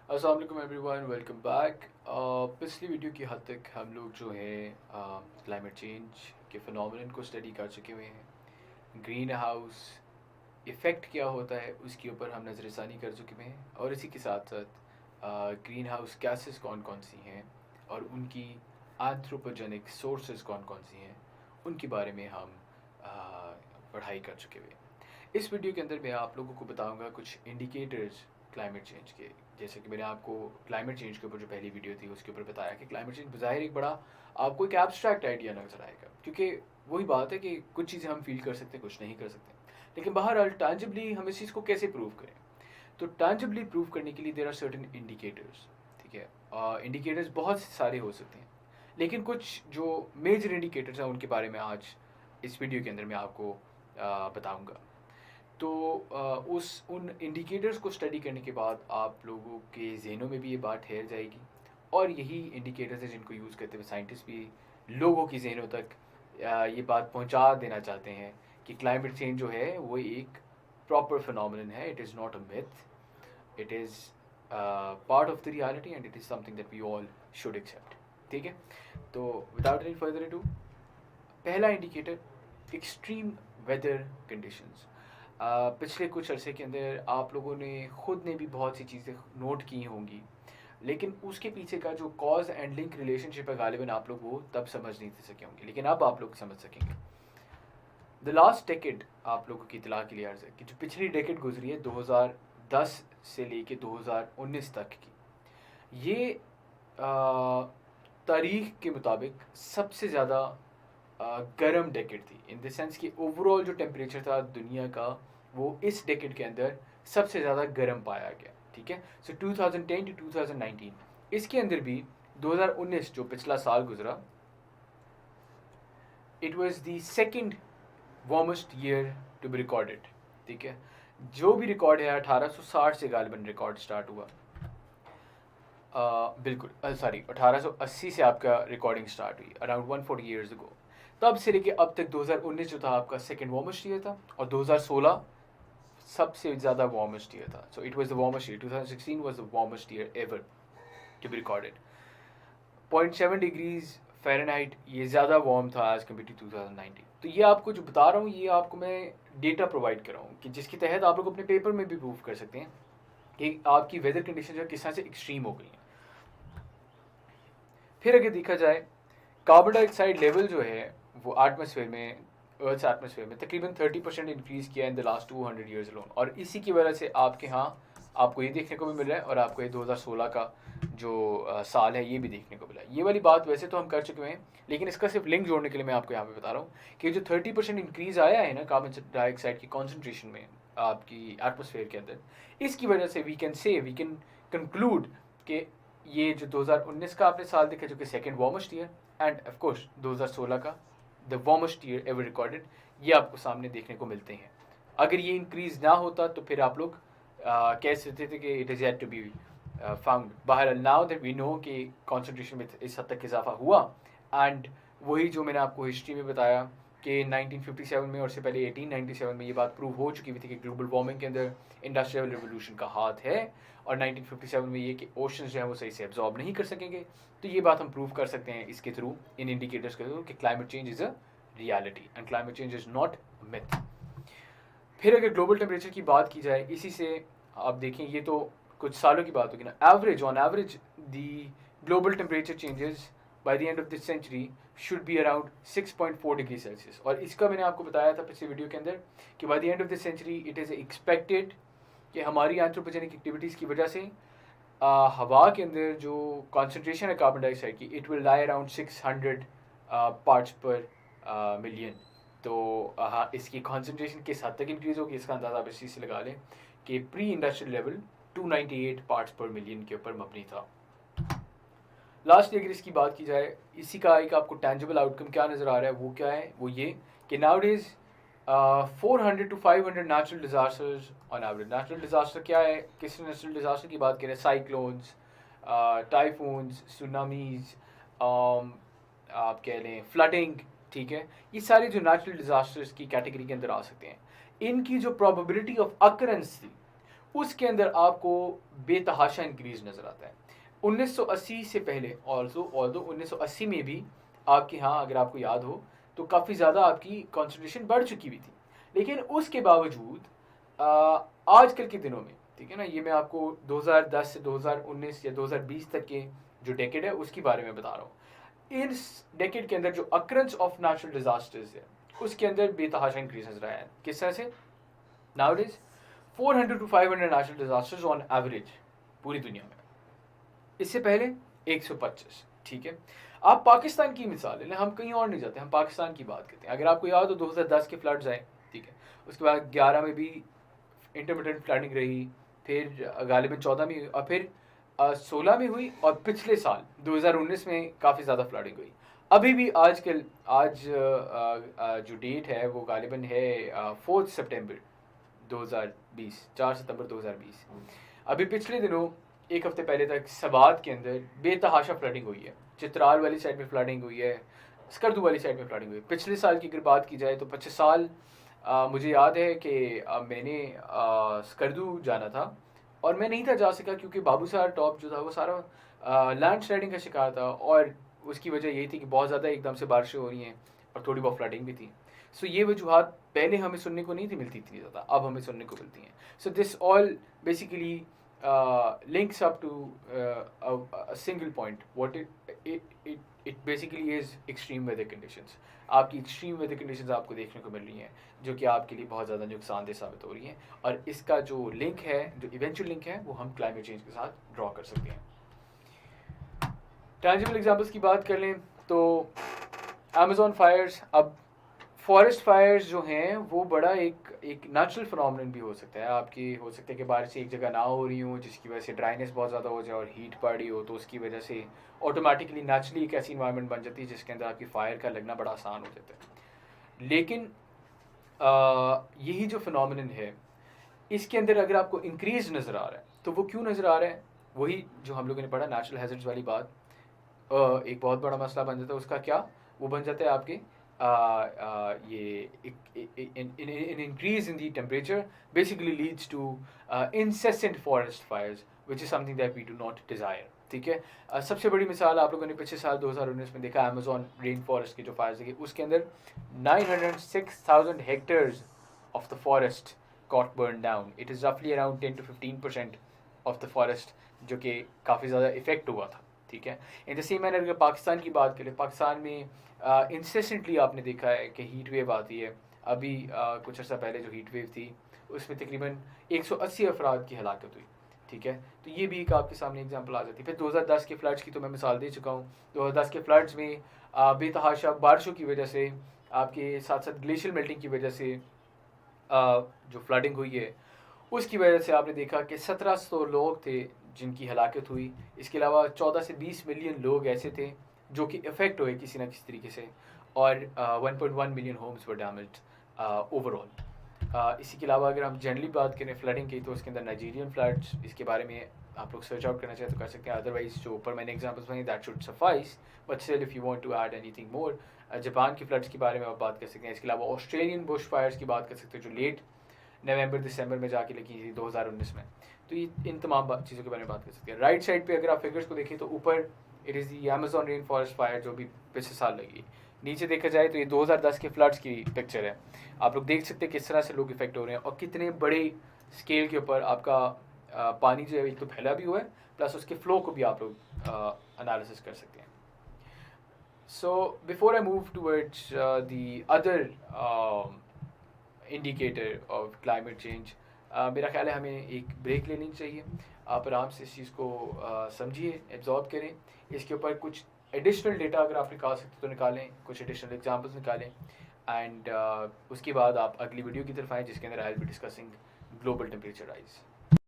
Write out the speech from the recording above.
अस्सलाम वालेकुम everyone, welcome back. पिछली वीडियो की हद तक हम लोग जो है क्लाइमेट चेंज के फिनोमेनन को स्टडी कर चुके हुए हैं। ग्रीन हाउस इफ़ेक्ट क्या होता है उसके ऊपर हम नज़रसानी कर चुके हैं, और इसी के साथ साथ ग्रीन हाउस गैसेस कौन कौन सी हैं और उनकी एंथ्रोपोजेनिक सोर्सेज कौन कौन सी हैं उनके बारे में हम पढ़ाई कर चुके हुए हैं। इस वीडियो के अंदर मैं आप लोगों को बताऊंगा कुछ इंडिकेटर्स क्लाइमेट चेंज के। जैसे कि मैंने आपको क्लाइमेट चेंज के ऊपर जो पहली वीडियो थी उसके ऊपर बताया कि क्लाइमेट चेंज बज़ाहिर एक बड़ा आपको एक एब्स्ट्रैक्ट आइडिया नज़र आएगा, क्योंकि वही बात है कि कुछ चीज़ें हम फील कर सकते हैं, कुछ नहीं कर सकते। लेकिन बहरहाल टैंजिबली हम इस चीज़ को कैसे प्रूव करें? तो टैंजिबली प्रूव करने के लिए देयर आर सर्टेन इंडिकेटर्स। ठीक है, इंडिकेटर्स बहुत सारे हो सकते हैं, लेकिन कुछ जो मेजर इंडिकेटर्स हैं उनके बारे में आज इस वीडियो के अंदर मैं आपको बताऊंगा। तो उस उन इंडिकेटर्स को स्टडी करने के बाद आप लोगों के ज़हनों में भी ये बात ठहर जाएगी, और यही इंडिकेटर्स हैं जिनको यूज़ करते हुए साइंटिस्ट भी लोगों की ज़हनों तक ये बात पहुंचा देना चाहते हैं कि क्लाइमेट चेंज जो है वो एक प्रॉपर फिनोमिनन है। It is not a myth, it is part of the reality and it is something that we all should accept. ठीक है, तो विदाउट एनी फर्दर अडू, पहला इंडिकेटर एक्सट्रीम वेदर कंडीशंस। पिछले कुछ अरसे के अंदर आप लोगों ने खुद ने भी बहुत सी चीज़ें नोट की होंगी, लेकिन उसके पीछे का जो कॉज एंड लिंक रिलेशनशिप है गालिबन आप लोग वो तब समझ नहीं सके होंगे, लेकिन अब आप लोग समझ सकेंगे। द लास्ट डेकेड, आप लोगों की इतला के लिए अर्ज है कि जो पिछली डेकेड गुजरी है 2010 से लेके 2019 तक की, ये तारीख के मुताबिक सबसे ज़्यादा गर्म डेकेड थी, इन द सेंस कि ओवरऑल जो टेम्परेचर था दुनिया का वो इस डेकेड के अंदर सबसे ज़्यादा गर्म पाया गया। ठीक है, सो 2010 टू 2019, इसके अंदर भी 2019 जो पिछला साल गुजरा, it was the second warmest year to be recorded. ठीक है, जो भी रिकॉर्ड है 1860 से गालिबन रिकॉर्ड स्टार्ट हुआ। बिल्कुल सॉरी, 1880 से आपका रिकॉर्डिंग स्टार्ट हुई, अराउंड 140 ईयर्स अगो। तब से लेके अब तक 2019 जो था आपका सेकेंड वार्मेस्ट ईयर था, और 2016 सबसे ज़्यादा वार्मेस्ट ईयर था। So it was the warmest year, 2016 was the warmest year ever to be recorded. 0.7 degrees Fahrenheit ये ज़्यादा वार्म था एज़ कम्पेयर टू 2019। तो ये आपको जो बता रहा हूँ ये आपको मैं डेटा प्रोवाइड कर रहा हूँ कि जिसके तहत आप लोग अपने पेपर में भी प्रूव कर सकते हैं कि आपकी वेदर कंडीशन जो किस तरह से एक्सट्रीम हो गई हैं। फिर अगर देखा जाए, कार्बन डाइऑक्साइड लेवल जो है वो एटमॉस्फेयर में, अर्थ एटमॉस्फेयर में तकरीबन 30% इंक्रीज़ किया in the last 200 years loan, और इसी की वजह से आपके यहाँ आपको ये देखने को भी मिल रहा है, और आपको ये 2016 का जो साल है ये भी देखने को मिला है। ये वाली बात वैसे तो हम कर चुके हैं, लेकिन इसका सिर्फ लिंक जोड़ने के लिए मैं आपको यहाँ पे बता रहा हूँ कि जो 30% इंक्रीज़ आया है ना कार्बन डाइऑक्साइड की कॉन्सेंट्रेशन में आपकी एटमॉस्फेयर के अंदर, इसकी वजह से वी कैन कंक्लूड कि ये जो 2019 का आपने साल देखा जो कि second warmest year, end of course 2016 का the warmest year ever recorded, ये आपको सामने देखने को मिलते हैं। अगर ये इंक्रीज ना होता तो फिर आप लोग कह सकते थे कि it is yet to be found. बहरहाल नाउ दैट वी नो कि कॉन्सेंट्रेशन में इस हद तक इजाफा हुआ, एंड वही जो मैंने आपको हिस्ट्री में बताया कि 1957 में और उससे पहले 1897 में ये बात प्रूव हो चुकी हुई थी कि ग्लोबल वार्मिंग के अंदर इंडस्ट्रियल रिवोल्यूशन का हाथ है, और 1957 में ये कि ओशंस जो है वो सही से एब्जॉर्ब नहीं कर सकेंगे। तो ये बात हम प्रूव कर सकते हैं इसके थ्रू, इन इंडिकेटर्स के थ्रू, कि climate change is a reality and climate change is not myth. फिर अगर ग्लोबल टेम्परेचर की बात की जाए, इसी से आप देखें ये तो कुछ सालों की बात होगी ना, average on average the global temperature changes by the end of this century should be around 6.4 degree Celsius. और इसका मैंने आपको बताया था पिछले वीडियो के अंदर कि by the end of this century it is expected कि हमारी एंथ्रोपोजेनिक एक्टिविटीज़ की वजह से हवा के अंदर जो कॉन्सेंट्रेशन है कार्बन डाइऑक्साइड की, it will lie around 600 parts पर मिलियन। तो हाँ, इसकी कॉन्सेंट्रेशन किस हद तक इंक्रीज़ होगी इसका अंदाज़ा आप इस चीज़ से लगा लें कि प्री इंडस्ट्रियल लेवल 298 पार्ट्स पर मिलियन के ऊपर मबनी था। लास्टली अगर इसकी बात की जाए, इसी का एक आपको टेंजिबल आउटकम क्या नज़र आ रहा है, वो क्या है, वो ये कि now days 400 to 500 natural disasters on average. Natural disaster क्या है, किस नेचुरल डिज़ास्टर की बात करें, साइक्लोन्स, टाइफून्स, सुनामीज़, आप कह लें फ्लडिंग। ठीक है, ये सारे जो नेचुरल डिज़ास्टर्स की कैटेगरी के अंदर आ सकते हैं, इनकी जो प्रोबेबिलिटी ऑफ अकरेंस थी उसके अंदर आपको बेतहाशा इंक्रीज नज़र आता है। 1980 से पहले ऑल्दो 1980 में भी आपके यहाँ अगर आपको याद हो तो काफ़ी ज़्यादा आपकी कॉन्सेंट्रेशन बढ़ चुकी हुई थी, लेकिन उसके बावजूद आजकल के दिनों में, ठीक है ना, ये मैं आपको 2010 से 2019 या 2020 तक के जो डेकेड है उसके बारे में बता रहा हूँ। इस डेकेड के अंदर जो अक्रंस ऑफ नेचुरल डिजास्टर्स है उसके अंदर बेतहाशा इंक्रीज नजर आया है। किस तरह से? Nowadays 400 to 500 natural disasters on average पूरी दुनिया में। इससे पहले 125, ठीक है। आप पाकिस्तान की मिसाल लें, हम कहीं और नहीं जाते, हम पाकिस्तान की बात करते हैं। अगर आपको याद हो 2010 के फ्लड्स आए, ठीक है, उसके बाद 11 में भी इंटरमिटेंट फ्लडिंग रही, फिर गालिबन 14 में हुई, और फिर 16 में हुई, और पिछले साल 2019 में काफ़ी ज़्यादा फ्लडिंग हुई। अभी भी आजकल आज जो डेट है वो गालिबन है 4 सितंबर 2020, 4 सितंबर 2020। अभी पिछले दिनों एक हफ्ते पहले तक सवात के अंदर बेतहाशा फ्लडिंग हुई है, चित्राल वाली साइड में फ्लडिंग हुई है, स्कर्दू वाली साइड में फ्लडिंग हुई है। पिछले साल की अगर बात की जाए तो 25 साल मुझे याद है कि मैंने स्कर्दू जाना था और मैं नहीं था जा सका क्योंकि बाबूसार टॉप जो था वो सारा लैंड स्लाइडिंग का शिकार था, और उसकी वजह यही थी कि बहुत ज़्यादा एकदम से बारिशें हो रही हैं और थोड़ी बहुत फ्लडिंग भी थी। सो ये वजूहत पहले हमें सुनने को नहीं थी मिलती इतनी ज़्यादा, अब हमें सुनने को मिलती हैं। So this all basically links up to a single point. What it basically is extreme weather conditions. आपकी extreme weather conditions आपको देखने को मिल रही हैं जो कि आपके लिए बहुत ज़्यादा नुकसानदेह साबित हो रही हैं, और इसका जो लिंक है, जो इवेंचुअल लिंक है, वो हम क्लाइमेट चेंज के साथ ड्रॉ कर सकते हैं। टैंजिबल एग्जांपल्स की बात कर लें तो अमेज़न फायर्स, अब फॉरेस्ट फायर्स जो हैं वो बड़ा एक नेचुरल फिनोमेनन भी हो सकता है। आपकी हो सकता है कि बारिश एक जगह ना हो रही हो जिसकी वजह से ड्राइनेस बहुत ज़्यादा हो जाए और हीट पड़ रही हो, तो उसकी वजह से ऑटोमेटिकली नेचुरली एक ऐसी इन्वायरमेंट बन जाती है जिसके अंदर आपकी फायर का लगना बड़ा आसान हो जाता है। लेकिन यही जो फिनोमेनन है इसके अंदर अगर आपको इंक्रीज नज़र आ रहा है तो वो क्यों नज़र आ रहा है? वही जो हम लोगों ने पढ़ा, नेचुरल हैज़र्ड्स वाली बात, एक बहुत बड़ा मसला बन जाता है। उसका क्या? वो बन जाता है आपके ये an increase in the temperature basically leads to incessant forest fires, which is something that we do not desire, ठीक है। सबसे बड़ी मिसाल आप लोगों ने पिछले साल 2019 में देखा, अमेज़न रेन फॉरेस्ट के जो फायर्स देखे, उसके अंदर 906,000 hectares of the forest got burned down. It is roughly around 10 to 15% of the forest जो कि काफ़ी ज़्यादा इफेक्ट हुआ था, ठीक है। इन द सेम मैनर अगर पाकिस्तान की बात करें, पाकिस्तान में इंसेसेंटली आपने देखा है कि हीट वेव आती है। अभी कुछ अर्सा पहले जो हीट वेव थी उसमें तकरीबन 180 अफराद की हलाकत हुई, ठीक है। तो ये भी एक आपके सामने एग्जांपल आ जाती है। फिर 2010 के फ्लड्स की तो मैं मिसाल दे चुका हूँ। 2010 के फ्लड्स में बेतहाशा बारिशों की वजह से, आपके साथ साथ ग्लेशियल मेल्टिंग की वजह से जो फ्लडिंग हुई है उसकी वजह से आपने देखा कि 1700 लोग थे जिनकी हलाकत हुई। इसके अलावा 14 से 20 मिलियन लोग ऐसे थे जो कि इफ़ेक्ट हुए किसी ना किसी तरीके से, और 1.1 मिलियन होम्स वर डैमेज्ड ओवरऑल। इसी के अलावा अगर हम जनरली बात करें फ्लडिंग की तो उसके अंदर नाइजीरियन फ्लड्स, इसके बारे में आप लोग सर्च आउट करना चाहें तो कर सकते हैं। अदरवाइज जो ऊपर मैंने एग्जांपल्स बनाए that should suffice, but still if you want to add anything more, Japan की फ्लड्स के बारे में आप बात कर सकते हैं। इसके अलावा ऑस्ट्रेलियन बुश फायर्स की बात कर सकते हैं जो लेट नवंबर दिसंबर में जाके लगी थी 2019 में। तो ये इन तमाम चीज़ों के बारे में बात कर सकते हैं। राइट साइड पे अगर आप फिगर्स को देखें तो ऊपर it is the Amazon rain forest fire जो भी पिछले साल लगी। नीचे देखा जाए तो ये 2010 के फ्लड्स की पिक्चर है। आप लोग देख सकते हैं किस तरह से लोग इफेक्ट हो रहे हैं और कितने बड़े स्केल के ऊपर आपका पानी जो है एक तो फैला भी हुआ है, प्लस उसके फ्लो को भी आप लोग एनालिसिस कर सकते हैं। So before I move towards the other indicator of climate change, मेरा ख्याल है हमें एक ब्रेक लेनी चाहिए। आप आराम से इस चीज़ को समझिए, एब्जॉर्ब करें, इसके ऊपर कुछ एडिशनल डेटा अगर आप निकाल सकते तो निकालें, कुछ एडिशनल एग्जांपल्स निकालें, एंड उसके बाद आप अगली वीडियो की तरफ आएँ जिसके अंदर I will be discussing global temperature rise.